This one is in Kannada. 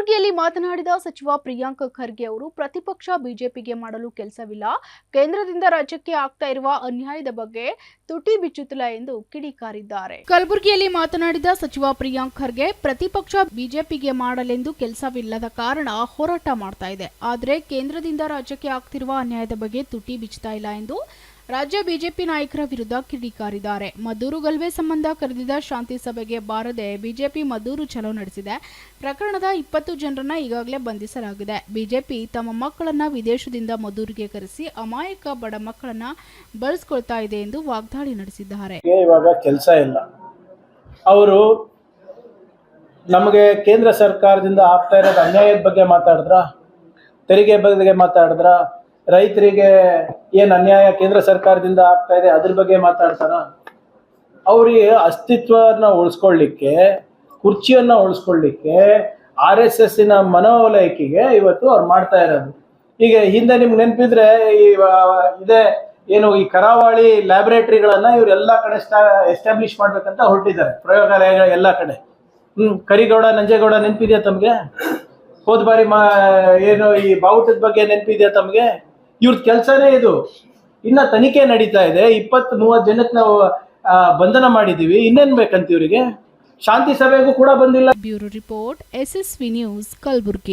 ಕಲಬುರಗಿಯಲ್ಲಿ ಮಾತನಾಡಿದ ಸಚಿವ ಪ್ರಿಯಾಂಕ್ ಖರ್ಗೆ ಅವರು ಪ್ರತಿಪಕ್ಷ ಬಿಜೆಪಿಗೆ ಮಾಡಲು ಕೆಲಸವಿಲ್ಲ, ಕೇಂದ್ರದಿಂದ ರಾಜ್ಯಕ್ಕೆ ಆಗ್ತಾ ಇರುವ ಅನ್ಯಾಯದ ಬಗ್ಗೆ ತುಟಿ ಬಿಚ್ಚುತ್ತಿಲ್ಲ ಎಂದು ಕಿಡಿಕಾರಿದ್ದಾರೆ. ಕಲಬುರಗಿಯಲ್ಲಿ ಮಾತನಾಡಿದ ಸಚಿವ ಪ್ರಿಯಾಂಕ್ ಖರ್ಗೆ ಪ್ರತಿಪಕ್ಷ ಬಿಜೆಪಿಗೆ ಮಾಡಲೆಂದು ಕೆಲಸವಿಲ್ಲದ ಕಾರಣ ಹೋರಾಟ ಮಾಡ್ತಾ ಇದೆ, ಆದರೆ ಕೇಂದ್ರದಿಂದ ರಾಜ್ಯಕ್ಕೆ ಆಗ್ತಿರುವ ಅನ್ಯಾಯದ ಬಗ್ಗೆ ತುಟಿ ಬಿಚ್ಚುತ್ತಾ ಇಲ್ಲ ಎಂದು ರಾಜ್ಯ ಬಿಜೆಪಿ ನಾಯಕರ ವಿರುದ್ಧ ಕಿಡಿಕಾರಿದ್ದಾರೆ. ಮದ್ದೂರು ಗಲಭೆ ಸಂಬಂಧ ಕರೆದಿದ್ದ ಶಾಂತಿ ಸಭೆಗೆ ಬಾರದೆ ಬಿಜೆಪಿ ಮದ್ದೂರು ಚಲೋ ನಡೆಸಿದೆ. ಪ್ರಕರಣದ 20 ಜನರನ್ನ ಈಗಾಗಲೇ ಬಂಧಿಸಲಾಗಿದೆ. ಬಿಜೆಪಿ ತಮ್ಮ ಮಕ್ಕಳನ್ನ ವಿದೇಶದಿಂದ ಮದ್ದೂರಿಗೆ ಕರೆಸಿ ಅಮಾಯಕ ಬಡ ಮಕ್ಕಳನ್ನ ಬಳಸಿಕೊಳ್ತಾ ಇದೆ ಎಂದು ವಾಗ್ದಾಳಿ ನಡೆಸಿದ್ದಾರೆ. ಇವಾಗ ಕೆಲಸ ಇಲ್ಲ. ಅವರು ನಮಗೆ ಕೇಂದ್ರ ಸರ್ಕಾರದಿಂದ ಆಗ್ತಾ ಇರೋದು ಅನ್ಯಾಯದ ಬಗ್ಗೆ ಮಾತಾಡಿದ್ರ, ತೆರಿಗೆ ಬಗ್ಗೆ ಮಾತಾಡಿದ್ರ, ರೈತರಿಗೆ ಏನು ಅನ್ಯಾಯ ಕೇಂದ್ರ ಸರ್ಕಾರದಿಂದ ಆಗ್ತಾ ಇದೆ ಅದ್ರ ಬಗ್ಗೆ ಮಾತಾಡ್ತಾರ? ಅವ್ರಿಗೆ ಅಸ್ತಿತ್ವನ ಉಳಿಸ್ಕೊಳ್ಳಿಕ್ಕೆ, ಕುರ್ಚಿಯನ್ನ ಉಳಿಸ್ಕೊಳ್ಳಿಕ್ಕೆ RSS ಮನೋವಲಯಕಿಗೆ ಇವತ್ತು ಅವ್ರು ಮಾಡ್ತಾ ಇರೋದು. ಈಗ ಹಿಂದೆ ನಿಮ್ಗೆ ನೆನಪಿದ್ರೆ ಇದೇ ಏನು ಈ ಕರಾವಳಿ ಲ್ಯಾಬೊರೇಟರಿಗಳನ್ನ ಇವರೆಲ್ಲ ಕಡೆ ಎಸ್ಟಾಬ್ಲಿಷ್ ಮಾಡ್ಬೇಕಂತ ಹೊರಟಿದ್ದಾರೆ, ಪ್ರಯೋಗಾಲಯಗಳ ಎಲ್ಲ ಕಡೆ. ಕರಿಗೌಡ ನಂಜೇಗೌಡ ನೆನಪಿದೆಯಾ ತಮ್ಗೆ? ಹೋದ ಬಾರಿ ಏನು ಈ ಬಾವುಟದ ಬಗ್ಗೆ ನೆನಪಿದೆಯಾ ತಮ್ಗೆ? ಇವ್ರ ಕೆಲಸನೇ ಇದು. ಇನ್ನ ತನಿಖೆ ನಡೀತಾ ಇದೆ. 20-30 ಜನಕ್ಕೆ ನಾವು ಬಂಧನ ಮಾಡಿದೀವಿ. ಇನ್ನೇನ್ ಬೇಕಂತ ಇವರಿಗೆ? ಶಾಂತಿ ಸಭೆಗೂ ಕೂಡ ಬಂದಿಲ್ಲ. Bureau report, SSV news, Kalaburagi.